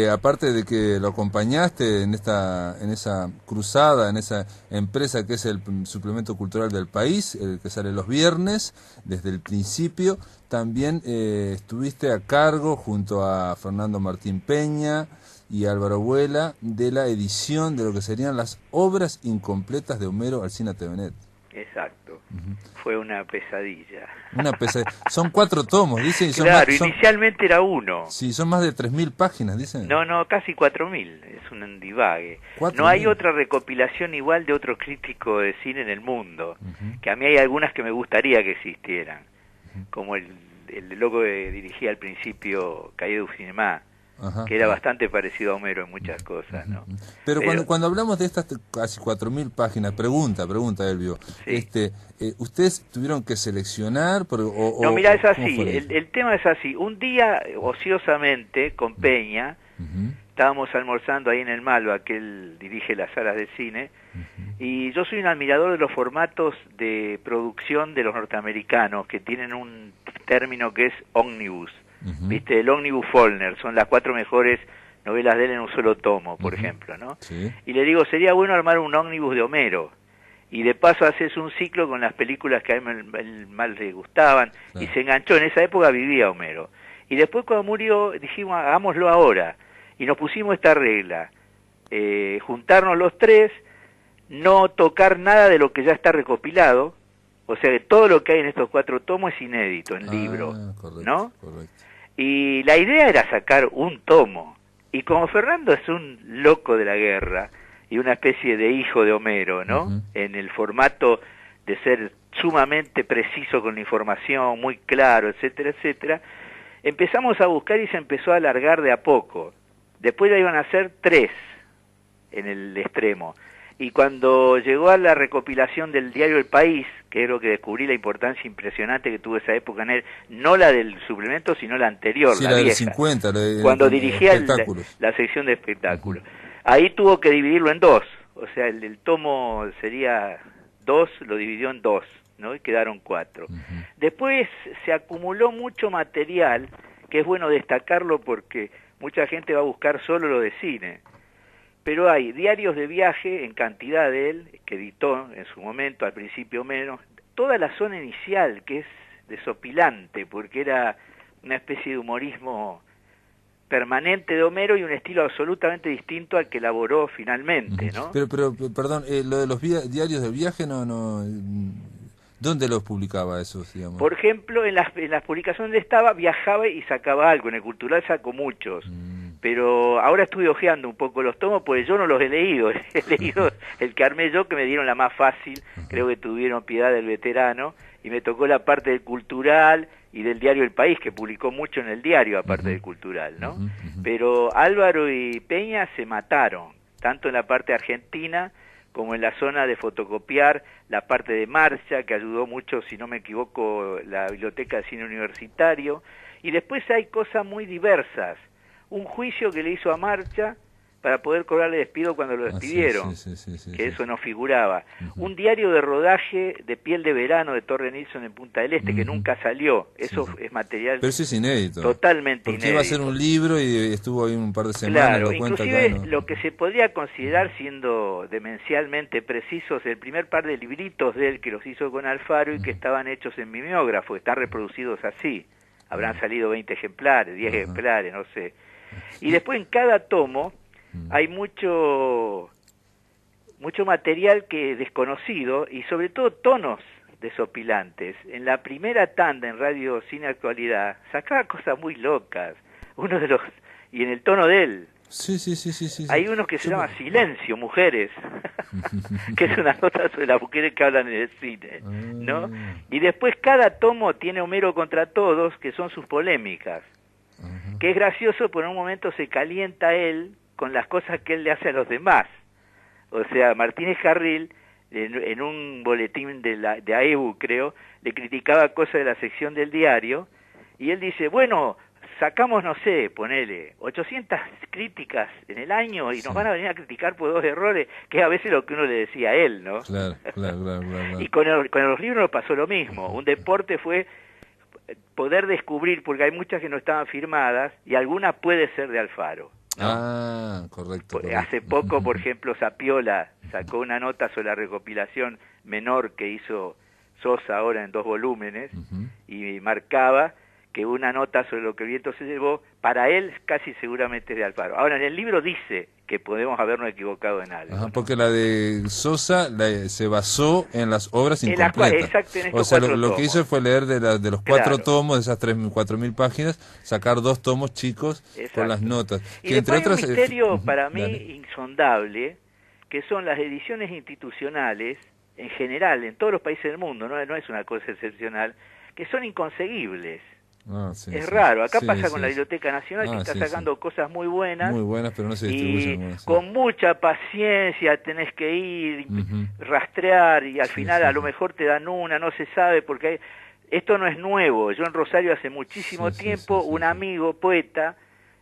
[SPEAKER 2] aparte de que lo acompañaste en esa cruzada, en esa empresa que es el suplemento cultural del país, el que sale los viernes, desde el principio, también estuviste a cargo, junto a Fernando Martín Peña y Álvaro Vuela, de la edición de lo que serían las obras incompletas de Homero Alsina Tevenet.
[SPEAKER 4] Exacto. Fue una pesadilla.
[SPEAKER 2] Una pesadilla. Son 4 tomos, dicen.
[SPEAKER 4] Claro, inicialmente era 1.
[SPEAKER 2] Sí, son más de 3.000 páginas, dicen.
[SPEAKER 4] No, casi 4.000. Es un divague.
[SPEAKER 2] 4.000.
[SPEAKER 4] No hay otra recopilación igual de otro crítico de cine en el mundo. Que a mí hay algunas que me gustaría que existieran. Como el loco que dirigía al principio Cahiers du Cinéma. Que era bastante parecido a Homero en muchas cosas, ¿no?
[SPEAKER 2] Pero cuando hablamos de estas casi 4.000 páginas, pregunta, Elvio,
[SPEAKER 4] sí.
[SPEAKER 2] ¿Ustedes tuvieron que seleccionar?
[SPEAKER 4] No, mira, es así, el tema es así. Un día, ociosamente, con Peña, estábamos almorzando ahí en el Malva, que él dirige las salas de cine, y yo soy un admirador de los formatos de producción de los norteamericanos, que tienen un término que es omnibus. ¿Viste? El Omnibus Faulkner, son las 4 mejores novelas de él en un solo tomo, por ejemplo, ¿no?
[SPEAKER 2] Sí.
[SPEAKER 4] Y le digo, sería bueno armar un ómnibus de Homero, y de paso haces un ciclo con las películas que a él más le gustaban, y se enganchó. En esa época vivía Homero. Y después cuando murió, dijimos, hagámoslo ahora, y nos pusimos esta regla, juntarnos los 3, no tocar nada de lo que ya está recopilado, o sea que todo lo que hay en estos 4 tomos es inédito en libro,
[SPEAKER 2] correcto,
[SPEAKER 4] ¿no?
[SPEAKER 2] Correcto.
[SPEAKER 4] Y la idea era sacar un tomo. Y como Fernando es un loco de la guerra y una especie de hijo de Homero, ¿no? En el formato de ser sumamente preciso con la información, muy claro, etcétera, etcétera, empezamos a buscar y se empezó a alargar de a poco. Después ya iban a ser 3 en el extremo. Y cuando llegó a la recopilación del diario El País, que es lo que descubrí la importancia impresionante que tuvo esa época en él, no la del suplemento, sino la anterior,
[SPEAKER 2] sí,
[SPEAKER 4] la
[SPEAKER 2] vieja,
[SPEAKER 4] del
[SPEAKER 2] 50,
[SPEAKER 4] cuando dirigía la sección de espectáculos. Ahí tuvo que dividirlo en 2, o sea, el tomo sería 2, lo dividió en 2, ¿no? Y quedaron 4. Después se acumuló mucho material, que es bueno destacarlo porque mucha gente va a buscar solo lo de cine. Pero hay diarios de viaje en cantidad de él, que editó en su momento, al principio menos, toda la zona inicial, que es desopilante, porque era una especie de humorismo permanente de Homero y un estilo absolutamente distinto al que elaboró finalmente, ¿no?
[SPEAKER 2] Pero perdón, lo de los diarios del viaje, no ¿dónde los publicaba esos, digamos?
[SPEAKER 4] Por ejemplo, en las publicaciones donde estaba, viajaba y sacaba algo, en el Cultural sacó muchos. Pero ahora estuve hojeando un poco los tomos, pues yo no los he leído el que armé yo, que me dieron la más fácil, creo que tuvieron piedad del veterano, y me tocó la parte del Cultural y del diario El País, que publicó mucho en el diario, aparte del Cultural, ¿no? Pero Álvaro y Peña se mataron, tanto en la parte argentina, como en la zona de fotocopiar, la parte de marcha, que ayudó mucho, si no me equivoco, la Biblioteca de Cine Universitario, y después hay cosas muy diversas. Un juicio que le hizo a Marcha para poder cobrarle despido cuando lo despidieron, que eso no figuraba. Un diario de rodaje de Piel de Verano de Torre Nilsson en Punta del Este, que nunca salió. Eso es material.
[SPEAKER 2] Pero eso es inédito.
[SPEAKER 4] Totalmente
[SPEAKER 2] inédito. Porque
[SPEAKER 4] iba
[SPEAKER 2] a ser un libro y estuvo ahí un par de semanas.
[SPEAKER 4] Claro, inclusive lo que se podría considerar, siendo demencialmente precisos, el primer par de libritos de él que los hizo con Alfaro y que estaban hechos en mimeógrafo, están reproducidos así. Habrán salido 20 ejemplares, 10 ejemplares, no sé. Y después en cada tomo hay mucho material que desconocido y sobre todo tonos desopilantes. En la primera tanda en Radio Cine Actualidad sacaba cosas muy locas. Uno de los y en el tono de él.
[SPEAKER 2] Sí.
[SPEAKER 4] Hay unos que se llama Silencio, mujeres, que es una nota sobre las mujeres que hablan en el cine, ¿no? Y después cada tomo tiene Homero contra todos, que son sus polémicas. Que es gracioso, por un momento se calienta él con las cosas que él le hace a los demás. O sea, Martínez Carril, en un boletín de AEBU, creo, le criticaba cosas de la sección del diario, y él dice, bueno, sacamos, no sé, ponele 800 críticas en el año y nos van a venir a criticar por 2 errores, que es a veces lo que uno le decía a él, ¿no?
[SPEAKER 2] Claro.
[SPEAKER 4] Y con los libros nos pasó lo mismo. Un deporte fue poder descubrir, porque hay muchas que no estaban firmadas y alguna puede ser de Alfaro, ¿no?
[SPEAKER 2] Correcto.
[SPEAKER 4] Hace poco, por ejemplo, Sapiola sacó una nota sobre la recopilación menor que hizo Sosa ahora en 2 volúmenes, y marcaba que una nota sobre lo que el viento se llevó, para él casi seguramente es de Alfaro. Ahora, en el libro dice que podemos habernos equivocado en algo.
[SPEAKER 2] Ajá, porque la de Sosa se basó en las obras
[SPEAKER 4] incompletas.
[SPEAKER 2] Exacto,
[SPEAKER 4] en
[SPEAKER 2] o sea, lo
[SPEAKER 4] tomos.
[SPEAKER 2] que hizo fue leer de los 4 tomos, de esas 4.000 páginas, sacar 2 tomos chicos con las notas.
[SPEAKER 4] Y que entre otras, hay un misterio para mí insondable, que son las ediciones institucionales, en general, en todos los países del mundo, no es una cosa excepcional, que son inconseguibles. Es raro, acá pasa con la Biblioteca Nacional, que está sacando cosas muy buenas,
[SPEAKER 2] pero no se distribuyen.
[SPEAKER 4] Y con mucha paciencia tenés que ir, rastrear, y al final a lo mejor te dan una, no se sabe, porque esto no es nuevo. Yo en Rosario hace muchísimo tiempo, un amigo poeta,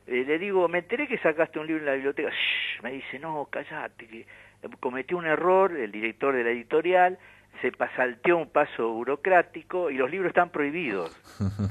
[SPEAKER 4] le digo, me enteré que sacaste un libro en la biblioteca. Shh, me dice, no, callate, que cometió un error el director de la editorial, se salteó un paso burocrático y los libros están prohibidos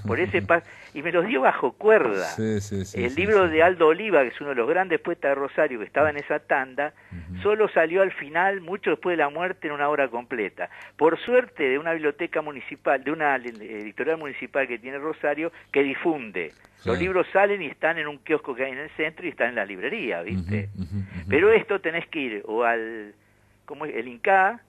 [SPEAKER 4] por ese paso, y me los dio bajo cuerda. El libro de Aldo Oliva, que es uno de los grandes poetas de Rosario, que estaba en esa tanda, solo salió al final, mucho después de la muerte, en una obra completa. Por suerte de una biblioteca municipal, de una editorial municipal que tiene Rosario, que difunde. Los libros salen y están en un kiosco que hay en el centro y están en la librería, ¿viste? Pero esto tenés que ir o al, ¿cómo es? El Inca,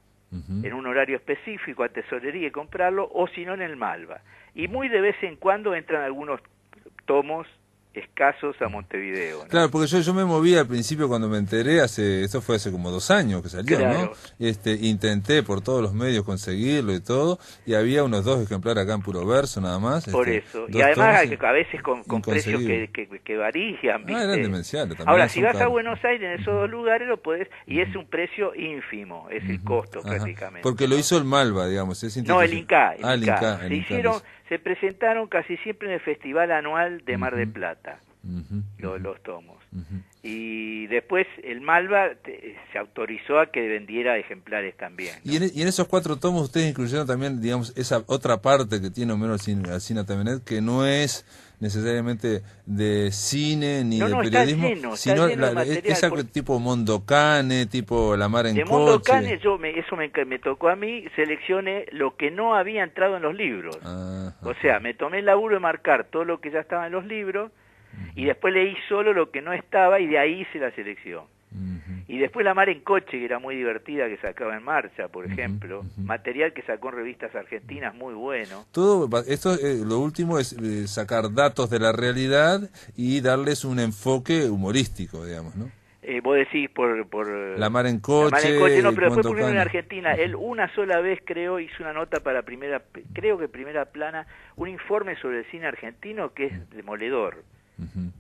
[SPEAKER 4] en un horario específico, a tesorería y comprarlo, o si no en el Malva. Y muy de vez en cuando entran algunos tomos escasos a Montevideo, ¿no?
[SPEAKER 2] Claro, porque yo me moví al principio cuando me enteré, esto fue hace como 2 años que salió, ¿no? Intenté por todos los medios conseguirlo y todo, y había unos 2 ejemplares acá en Puro Verso nada más.
[SPEAKER 4] Por eso, y además a veces con precios que varían, ¿viste?
[SPEAKER 2] Eran demenciales también.
[SPEAKER 4] Ahora, si vas a Buenos Aires, en esos 2 lugares lo podés, y es un precio ínfimo, es el costo prácticamente.
[SPEAKER 2] Porque lo hizo el Malva, digamos.
[SPEAKER 4] No, el Inca. Se presentaron casi siempre en el festival anual de Mar del Plata, los tomos. Y después el Malva se autorizó a que vendiera ejemplares también, ¿no?
[SPEAKER 2] Y en esos 4 tomos ustedes incluyeron también, digamos, esa otra parte que tiene Homero Alsina Tevenet, que no es necesariamente de cine ni de periodismo, sino esa tipo Mondocane, tipo La Mar en
[SPEAKER 4] de
[SPEAKER 2] Coche.
[SPEAKER 4] Mondocane, eso me tocó a mí, seleccioné lo que no había entrado en los libros. O sea, me tomé el laburo de marcar todo lo que ya estaba en los libros, y después leí solo lo que no estaba, y de ahí hice la selección. Y después La Mar en Coche, que era muy divertida, que sacaba en Marcha, por ejemplo, material que sacó en revistas argentinas, muy bueno.
[SPEAKER 2] Todo esto, lo último es sacar datos de la realidad y darles un enfoque humorístico, digamos, ¿no?
[SPEAKER 4] Vos decís por
[SPEAKER 2] La Mar en Coche.
[SPEAKER 4] La Mar en Coche, no, pero después por en Argentina, él una sola vez hizo una nota para Primera Plana, un informe sobre el cine argentino que es demoledor.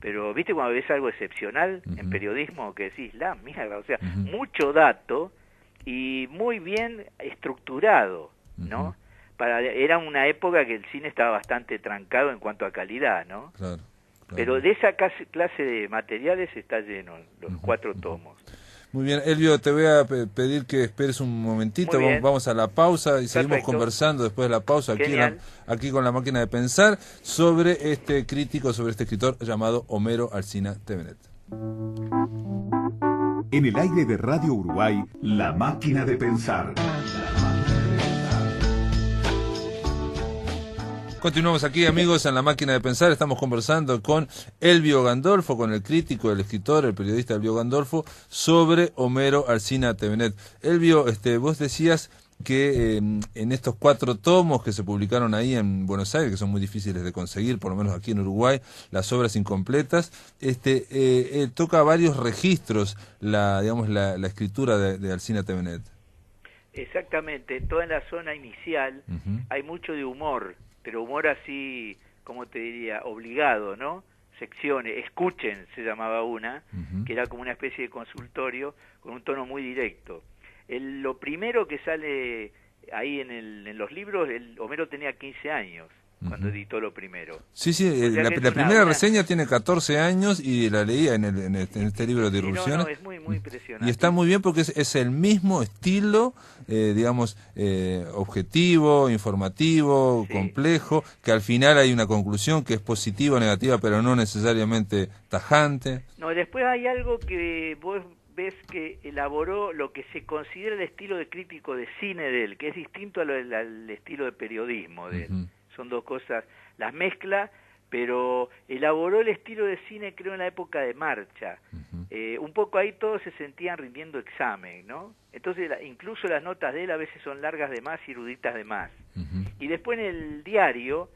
[SPEAKER 4] Pero viste cuando ves algo excepcional en periodismo, que decís, la mierda, o sea, mucho dato y muy bien estructurado, ¿no? Era una época que el cine estaba bastante trancado en cuanto a calidad, ¿no? Claro. Pero de esa clase de materiales está lleno, los 4 tomos.
[SPEAKER 2] Muy bien, Elvio, te voy a pedir que esperes un momentito, vamos a la pausa y seguimos conversando después de la pausa aquí con La Máquina de Pensar sobre este crítico, sobre este escritor llamado Homero Alsina Tevenet.
[SPEAKER 1] En el aire de Radio Uruguay, La Máquina de Pensar.
[SPEAKER 2] Continuamos aquí, amigos, en La Máquina de Pensar. Estamos conversando con Elvio Gandolfo, con el crítico, el escritor, el periodista Elvio Gandolfo, sobre Homero Alsina Tevenet. Elvio, vos decías que en estos 4 tomos que se publicaron ahí en Buenos Aires, que son muy difíciles de conseguir, por lo menos aquí en Uruguay, las obras incompletas, toca varios registros la escritura de Alsina Tevenet.
[SPEAKER 4] Exactamente, toda en la zona inicial hay mucho de humor, pero humor así, como te diría, obligado, ¿no? Secciones, escuchen, se llamaba una, que era como una especie de consultorio con un tono muy directo. Lo primero que sale ahí en los libros, Homero tenía 15 años, cuando editó lo primero.
[SPEAKER 2] Sí, sí, la primera reseña tiene 14 años y la leía en este libro de Irrupciones.
[SPEAKER 4] No, es muy impresionante.
[SPEAKER 2] Y está muy bien porque es el mismo estilo, digamos, objetivo, informativo, complejo, que al final hay una conclusión que es positiva o negativa, pero no necesariamente tajante.
[SPEAKER 4] No, después hay algo que vos ves que elaboró lo que se considera el estilo de crítico de cine de él, que es distinto al estilo de periodismo de él. Son dos cosas, las mezcla, pero elaboró el estilo de cine, creo, en la época de Marcha. Un poco ahí todos se sentían rindiendo examen, ¿no? Entonces, incluso las notas de él a veces son largas de más y eruditas de más. Y después en el diario,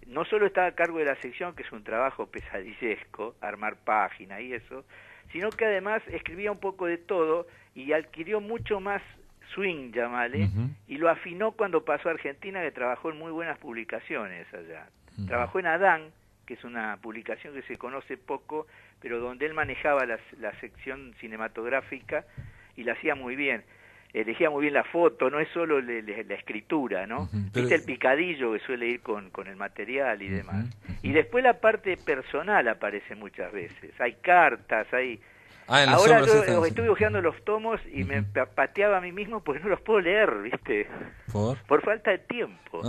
[SPEAKER 4] no solo estaba a cargo de la sección, que es un trabajo pesadillesco, armar páginas y eso, sino que además escribía un poco de todo y adquirió mucho más swing, llamale, y lo afinó cuando pasó a Argentina, que trabajó en muy buenas publicaciones allá. Trabajó en Adán, que es una publicación que se conoce poco, pero donde él manejaba la sección cinematográfica y la hacía muy bien. Elegía muy bien la foto, no es solo la escritura, ¿no? Viste el picadillo que suele ir con el material y demás. Y después la parte personal aparece muchas veces. Hay cartas, hay... Ahora yo estuve hojeando los tomos y me pateaba a mí mismo porque no los puedo leer, ¿viste? ¿Por falta de tiempo.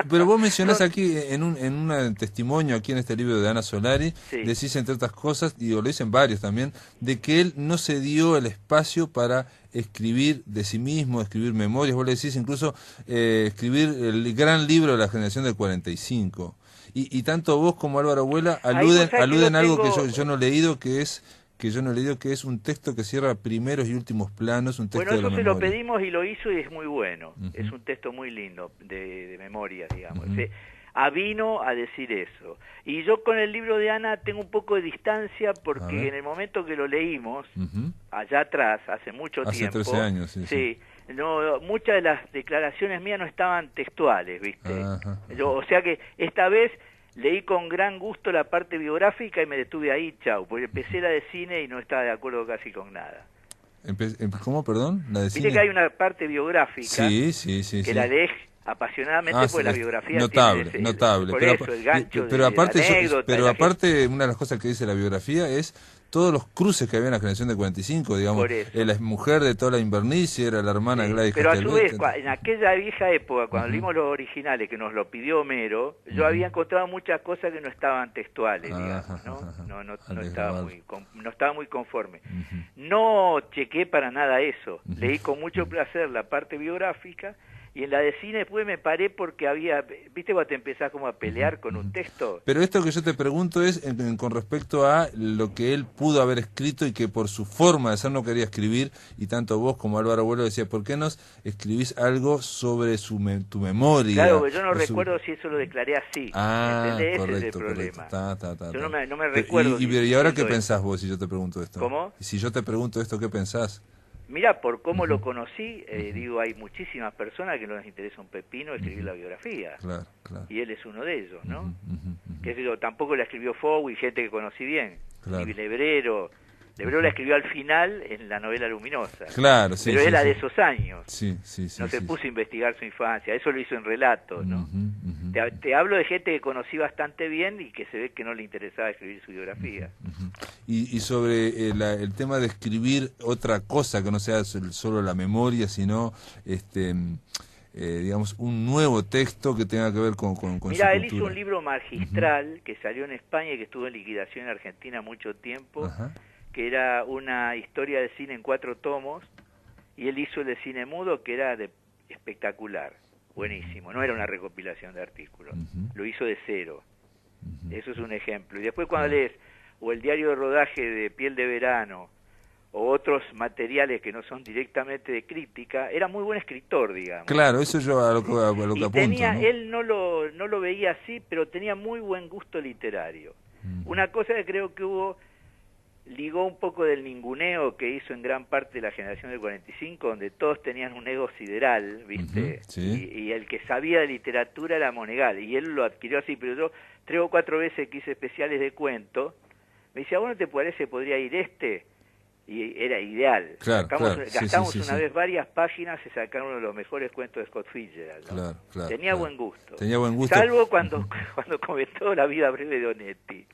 [SPEAKER 2] Pero vos mencionás aquí, en un testimonio aquí en este libro de Ana Solari, decís entre otras cosas, y lo dicen varios también, de que él no se dio el espacio para escribir de sí mismo, escribir memorias. Vos le decís incluso escribir el gran libro de la generación del 45. Y tanto vos como Álvaro Abuela aluden a algo que yo no he leído, que es un texto que cierra primeros y últimos planos, un texto de la memoria.
[SPEAKER 4] Eso se lo pedimos y lo hizo y es muy bueno. Es un texto muy lindo de memoria, digamos. Avino a decir eso. Y yo con el libro de Ana tengo un poco de distancia porque en el momento que lo leímos, allá atrás, hace mucho tiempo...
[SPEAKER 2] Hace 13 años, sí.
[SPEAKER 4] No, muchas de las declaraciones mías no estaban textuales, ¿viste? O sea que esta vez... leí con gran gusto la parte biográfica y me detuve ahí, chau, porque empecé la de cine y no estaba de acuerdo casi con nada.
[SPEAKER 2] ¿Cómo, perdón? ¿La de
[SPEAKER 4] Viste
[SPEAKER 2] cine?
[SPEAKER 4] que hay una parte biográfica que la lees apasionadamente porque la biografía
[SPEAKER 2] notable.
[SPEAKER 4] Por eso, el gancho
[SPEAKER 2] pero aparte,
[SPEAKER 4] de la anécdota.
[SPEAKER 2] Pero aparte, una de las cosas que dice la biografía es todos los cruces que había en la generación de 45, digamos. La mujer de toda la Invernici era la hermana Gladys
[SPEAKER 4] Pero a su vez,
[SPEAKER 2] Castelvet.
[SPEAKER 4] en aquella vieja época, cuando leímos los originales, que nos lo pidió Homero, yo había encontrado muchas cosas que no estaban textuales, digamos, ¿no? No estaba muy conforme. No chequé para nada eso. Leí con mucho placer la parte biográfica. Y en la de cine después me paré porque había... ¿Viste cuando te empezás como a pelear con un texto?
[SPEAKER 2] Pero esto que yo te pregunto es con respecto a lo que él pudo haber escrito y que por su forma de ser no quería escribir, y tanto vos como Álvaro Abuelo decía, ¿por qué no escribís algo sobre tu memoria?
[SPEAKER 4] Claro, porque yo no recuerdo si eso lo declaré así. ¿Entendés?
[SPEAKER 2] Correcto,
[SPEAKER 4] ese es el problema. Yo no me
[SPEAKER 2] recuerdo. ¿Y ahora qué pensás vos si yo te pregunto esto?
[SPEAKER 4] ¿Cómo?
[SPEAKER 2] Si yo te pregunto esto, ¿qué pensás?
[SPEAKER 4] Mira, por cómo lo conocí, digo, hay muchísimas personas que no les interesa un pepino escribir la biografía.
[SPEAKER 2] Claro.
[SPEAKER 4] Y él es uno de ellos, ¿no? Que digo, tampoco la escribió Fowey, gente que conocí bien. Ni Lebrero. Lebrero la escribió al final en la novela Luminosa.
[SPEAKER 2] Claro, sí.
[SPEAKER 4] Pero era de esos años.
[SPEAKER 2] No
[SPEAKER 4] se puso a investigar su infancia. Eso lo hizo en relatos, ¿no? Te hablo de gente que conocí bastante bien y que se ve que no le interesaba escribir su biografía.
[SPEAKER 2] Y sobre el tema de escribir otra cosa que no sea solo la memoria, sino digamos un nuevo texto que tenga que ver con
[SPEAKER 4] Mirá,
[SPEAKER 2] su
[SPEAKER 4] él hizo un libro magistral que salió en España y que estuvo en liquidación en Argentina mucho tiempo, que era una historia de cine en 4 tomos, y él hizo el de cine mudo, que era espectacular, buenísimo, no era una recopilación de artículos, lo hizo de cero. Eso es un ejemplo. Y después cuando lees o el diario de rodaje de Piel de Verano o otros materiales que no son directamente de crítica, era muy buen escritor, digamos.
[SPEAKER 2] Claro, eso yo a lo que apunto.
[SPEAKER 4] Tenía, ¿no? Él no lo veía así, pero tenía muy buen gusto literario. Una cosa que creo que ligó un poco del ninguneo que hizo en gran parte de la generación del 45, donde todos tenían un ego sideral, ¿viste? Y el que sabía de literatura era Monegal, y él lo adquirió así, pero yo 3 o 4 veces que hice especiales de cuento, me decía, ¿a vos no te parece podría ir y era ideal.
[SPEAKER 2] Claro,
[SPEAKER 4] Gastamos una vez varias páginas y sacaron uno de los mejores cuentos de Scott Fitzgerald, ¿no?
[SPEAKER 2] Claro,
[SPEAKER 4] Tenía buen gusto.
[SPEAKER 2] Tenía buen gusto.
[SPEAKER 4] Salvo cuando comentó La vida breve de Onetti,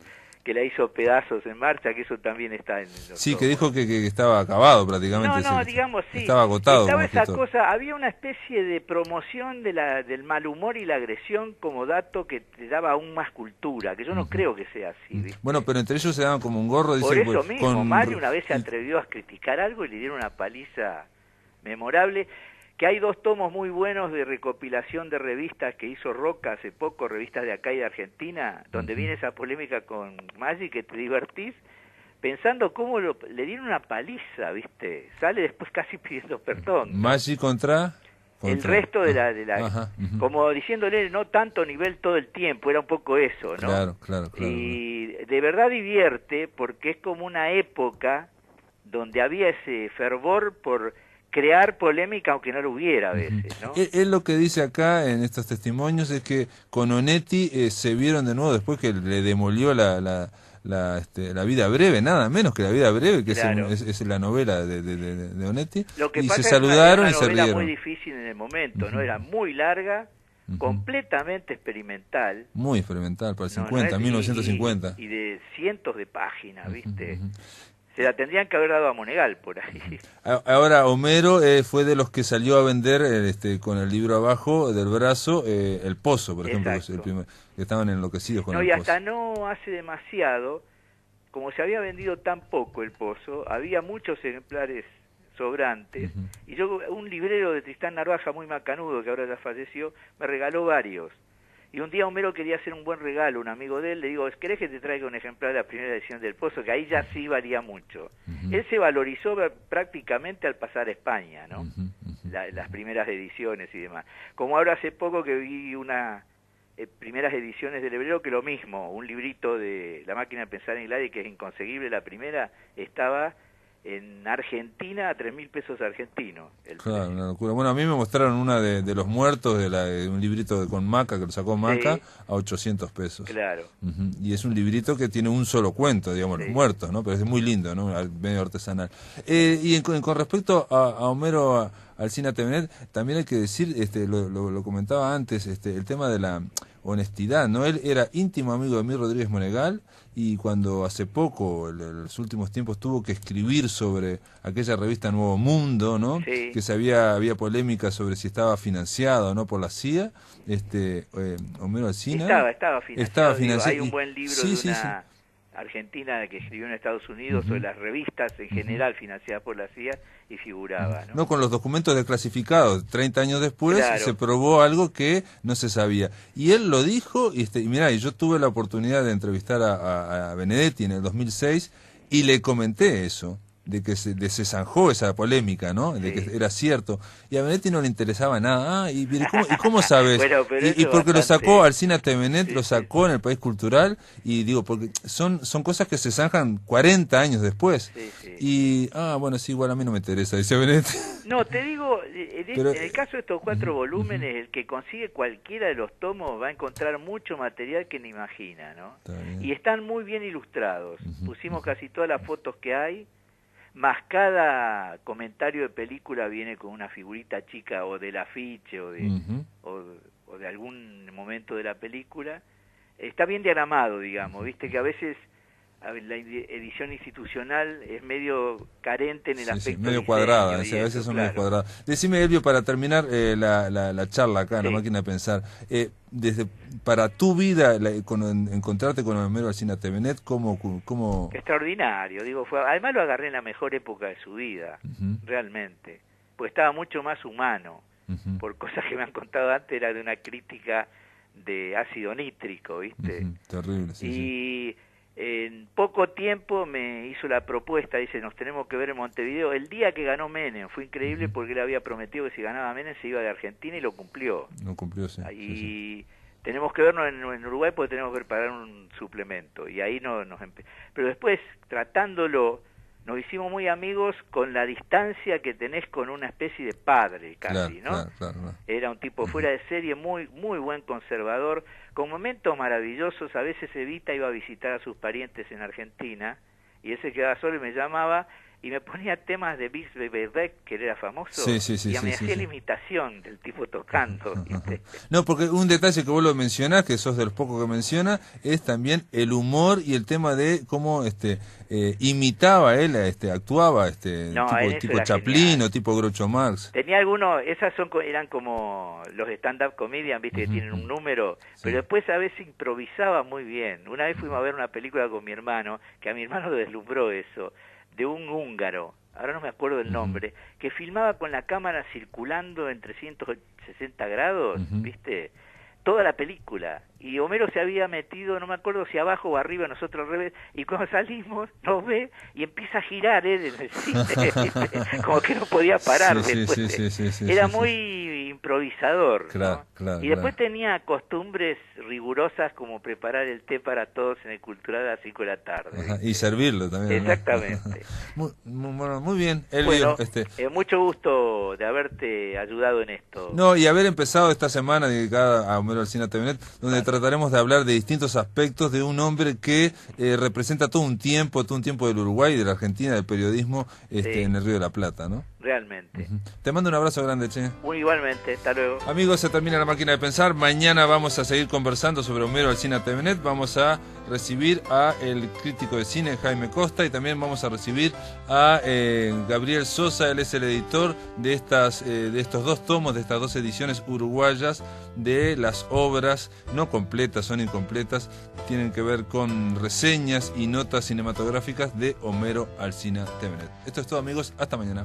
[SPEAKER 4] que la hizo pedazos en marcha, que eso también está en los
[SPEAKER 2] Sí,
[SPEAKER 4] tomos.
[SPEAKER 2] que dijo que estaba acabado prácticamente.
[SPEAKER 4] No, digamos, sí.
[SPEAKER 2] Estaba agotado.
[SPEAKER 4] Estaba esa cosa, había una especie de promoción del mal humor y la agresión como dato que te daba aún más cultura, que yo no creo que sea así, ¿viste?
[SPEAKER 2] Bueno, pero entre ellos se daban como un gorro.
[SPEAKER 4] Por
[SPEAKER 2] dicen,
[SPEAKER 4] eso mismo,
[SPEAKER 2] con...
[SPEAKER 4] Mario una vez se atrevió a criticar algo y le dieron una paliza memorable. Que hay 2 tomos muy buenos de recopilación de revistas que hizo Roca hace poco, revistas de acá y de Argentina, donde viene esa polémica con Maggi, que te divertís, pensando cómo le dieron una paliza, ¿viste? Sale después casi pidiendo perdón.
[SPEAKER 2] Maggi contra...
[SPEAKER 4] El resto de la como diciéndole no tanto nivel todo el tiempo, era un poco eso, ¿no?
[SPEAKER 2] Claro.
[SPEAKER 4] Y de verdad divierte porque es como una época donde había ese fervor por crear polémica aunque no lo hubiera a veces, ¿no?
[SPEAKER 2] Él lo que dice acá en estos testimonios es que con Onetti se vieron de nuevo después que le demolió la vida breve, nada menos que La vida breve, que
[SPEAKER 4] claro.
[SPEAKER 2] es la novela de Onetti,
[SPEAKER 4] lo que
[SPEAKER 2] y
[SPEAKER 4] pasa
[SPEAKER 2] se saludaron y se rieron.
[SPEAKER 4] Era muy difícil en el momento, ¿no? Era muy larga, completamente experimental.
[SPEAKER 2] Muy experimental, para el 50, 1950.
[SPEAKER 4] Y de cientos de páginas, ¿viste? Se la tendrían que haber dado a Monegal por ahí.
[SPEAKER 2] Ahora, Homero fue de los que salió a vender con el libro abajo del brazo El Pozo, por ejemplo, que estaban enloquecidos con El Pozo.
[SPEAKER 4] Y hasta no hace demasiado, como se había vendido tan poco El Pozo, había muchos ejemplares sobrantes, y un librero de Tristán Narvaja muy macanudo, que ahora ya falleció, me regaló varios. Y un día Homero quería hacer un buen regalo, un amigo de él, le digo, ¿querés que te traiga un ejemplar de la primera edición del Pozo? Que ahí ya sí valía mucho. Él se valorizó prácticamente al pasar a España, ¿no? Las primeras ediciones y demás. Como ahora hace poco que vi primeras ediciones del hebreo, que lo mismo, un librito de La máquina de pensar en Gladys, que es inconseguible, la primera estaba en Argentina a 3.000 pesos argentinos.
[SPEAKER 2] Claro, una locura. Bueno, a mí me mostraron una de los muertos, de un librito con Maca, que lo sacó Maca, a 800 pesos.
[SPEAKER 4] Claro.
[SPEAKER 2] Y es un librito que tiene un solo cuento, digamos, los muertos, ¿no? Pero es muy lindo, ¿no? Medio artesanal. Y con respecto a Homero Alsina Tevenet, también hay que decir, lo comentaba antes, el tema de la honestidad, ¿no? Él era íntimo amigo de Mir Rodríguez Monegal, y cuando hace poco, en los últimos tiempos, tuvo que escribir sobre aquella revista Nuevo Mundo, ¿no?
[SPEAKER 4] Sí.
[SPEAKER 2] Que había polémica sobre si estaba financiado o no por la CIA, Homero Alsina.
[SPEAKER 4] Estaba financiado.
[SPEAKER 2] Hay
[SPEAKER 4] un buen libro de una argentina que escribió en Estados Unidos sobre las revistas en general financiadas por la CIA, y figuraba, ¿no?
[SPEAKER 2] No, con los documentos desclasificados, 30 años después se probó algo que no se sabía. Y él lo dijo, y mirá, yo tuve la oportunidad de entrevistar a Benedetti en el 2006, y le comenté eso, de que se zanjó esa polémica, ¿no? De que era cierto. Y a Benedetti no le interesaba nada. ¿Y cómo sabes?
[SPEAKER 4] Bueno,
[SPEAKER 2] y porque lo sacó Alsina Tevenet, lo sacó en el País Cultural, y digo, porque son cosas que se zanjan 40 años después. Y, bueno, sí, igual a mí no me interesa, dice Benedetti.
[SPEAKER 4] No, te digo, en el caso de estos 4 volúmenes, el que consigue cualquiera de los tomos va a encontrar mucho material que ni imagina, ¿no? Y están muy bien ilustrados. Pusimos casi todas las fotos que hay, más cada comentario de película viene con una figurita chica o del afiche o de algún momento de la película. Está bien diagramado, digamos, viste que a veces la edición institucional es medio carente en el aspecto
[SPEAKER 2] medio cuadrada, a veces son medio cuadradas. Decime, Elvio, para terminar la charla acá en La Máquina de Pensar, para tu vida, encontrarte con Homero Alsina Tevenet, ¿cómo?
[SPEAKER 4] Extraordinario, digo, además lo agarré en la mejor época de su vida, realmente, pues estaba mucho más humano, por cosas que me han contado antes, era de una crítica de ácido nítrico, ¿viste?
[SPEAKER 2] Terrible,
[SPEAKER 4] y en poco tiempo me hizo la propuesta, dice, nos tenemos que ver en Montevideo, el día que ganó Menem. Fue increíble porque él había prometido que si ganaba Menem se iba de Argentina, y lo cumplió. Y tenemos que vernos en Uruguay porque tenemos que preparar un suplemento. Y ahí pero después, tratándolo, nos hicimos muy amigos con la distancia que tenés con una especie de padre, casi, ¿no?
[SPEAKER 2] Claro.
[SPEAKER 4] Era un tipo fuera de serie, muy muy buen conservador, con momentos maravillosos. A veces Evita iba a visitar a sus parientes en Argentina, y él se quedaba solo y me llamaba, y me ponía temas de Bix Beiderbecke, que era famoso,
[SPEAKER 2] sí,
[SPEAKER 4] y me hacía la imitación del tipo tocando. ¿Viste?
[SPEAKER 2] No, porque un detalle que vos lo mencionás, que sos de los pocos que menciona, es también el humor y el tema de cómo imitaba él, actuaba, tipo Chaplin
[SPEAKER 4] genial.
[SPEAKER 2] o tipo Groucho Marx.
[SPEAKER 4] Tenía algunos, eran como los stand-up comedian, viste, que tienen un número, pero después a veces improvisaba muy bien. Una vez fuimos a ver una película con mi hermano, que a mi hermano lo deslumbró eso, de un húngaro, ahora no me acuerdo del nombre, que filmaba con la cámara circulando en 360 grados, viste, toda la película, y Homero se había metido, no me acuerdo si abajo o arriba, nosotros al revés, y cuando salimos nos ve y empieza a girar en el cine, como que no podía parar después. Era muy improvisador,
[SPEAKER 2] claro,
[SPEAKER 4] ¿no?
[SPEAKER 2] Claro,
[SPEAKER 4] y después tenía costumbres rigurosas como preparar el té para todos en el Cultural a las 5 de la tarde.
[SPEAKER 2] Ajá, y servirlo también.
[SPEAKER 4] Exactamente.
[SPEAKER 2] Muy bien,
[SPEAKER 4] Elvio,
[SPEAKER 2] bueno,
[SPEAKER 4] mucho gusto de haberte ayudado en esto.
[SPEAKER 2] No, y haber empezado esta semana dedicada a Homero Alsina TVNet, donde trataremos de hablar de distintos aspectos de un hombre que representa todo un tiempo del Uruguay, de la Argentina, del periodismo en el Río de la Plata, ¿no?
[SPEAKER 4] Realmente.
[SPEAKER 2] Te mando un abrazo grande, che.
[SPEAKER 4] Igualmente, hasta luego.
[SPEAKER 2] Amigos, se termina La Máquina de Pensar. Mañana vamos a seguir conversando sobre Homero Alsina TVNet. Vamos a recibir a el crítico de cine Jaime Costa y también vamos a recibir a Gabriel Sosa. Él es el editor de estos 2 tomos, de estas 2 ediciones uruguayas de las obras no completas, son incompletas, tienen que ver con reseñas y notas cinematográficas de Homero Alsina TVNet. Esto es todo, amigos, hasta mañana.